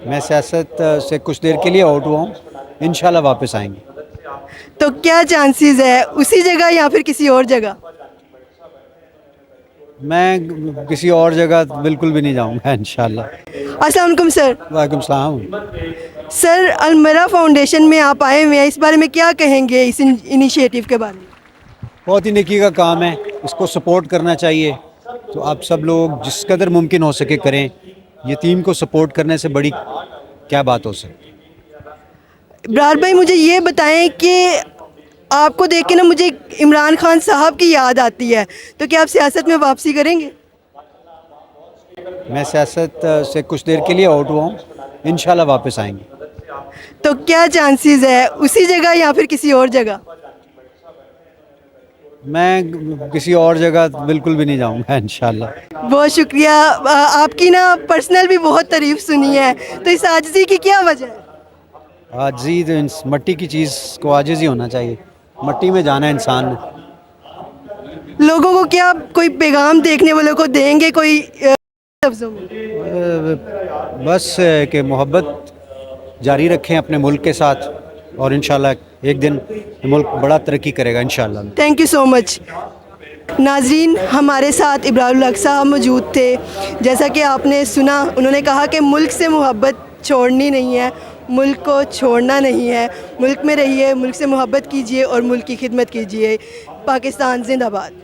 میں سیاست سے کچھ دیر کے لیے آؤٹ ہوا ہوں، انشاءاللہ واپس آئیں گے۔ تو کیا چانسز ہے اسی جگہ یا پھر کسی اور جگہ؟ میں کسی اور جگہ بالکل بھی نہیں جاؤں گا انشاءاللہ۔ السلام علیکم سر۔ وعلیکم السلام۔ سر المیرا فاؤنڈیشن میں آپ آئے ہوئے ہیں، اس بارے میں کیا کہیں گے اس انیشیٹو کے بارے میں؟ بہت ہی نیکی کا کام ہے، اس کو سپورٹ کرنا چاہیے، تو آپ سب لوگ جس قدر ممکن ہو سکے کریں۔ یتیم کو سپورٹ کرنے سے بڑی کیا بات ہو سکتی؟ ابرار بھائی مجھے یہ بتائیں کہ آپ کو دیکھ کے نا مجھے عمران خان صاحب کی یاد آتی ہے، تو کیا آپ سیاست میں واپسی کریں گے؟ میں سیاست سے کچھ دیر کے لیے آؤٹ ہوا ہوں، انشاءاللہ واپس آئیں گے۔ تو کیا چانسز ہے اسی جگہ یا پھر کسی اور جگہ؟ میں کسی اور جگہ بالکل بھی نہیں جاؤں گا انشاءاللہ۔ بہت شکریہ، آپ کی نا پرسنل بھی بہت تعریف سنی ہے، تو اس عاجزی کی کیا وجہ ہے؟ عاجزی تو مٹی کی چیز کو عاجز ہی ہونا چاہیے، مٹی میں جانا ہے انسان نے۔ لوگوں کو کیا کوئی پیغام دیکھنے والوں کو دیں گے کوئی لفظوں میں؟ بس کہ محبت جاری رکھیں اپنے ملک کے ساتھ، اور انشاءاللہ ایک دن ملک بڑا ترقی کرے گا انشاءاللہ۔ تھینک یو سو مچ۔ ناظرین، ہمارے ساتھ ابرار الحق صاحب موجود تھے۔ جیسا کہ آپ نے سنا، انہوں نے کہا کہ ملک سے محبت چھوڑنی نہیں ہے، ملک کو چھوڑنا نہیں ہے، ملک میں رہیے، ملک سے محبت کیجیے اور ملک کی خدمت کیجیے۔ پاکستان زندہ باد۔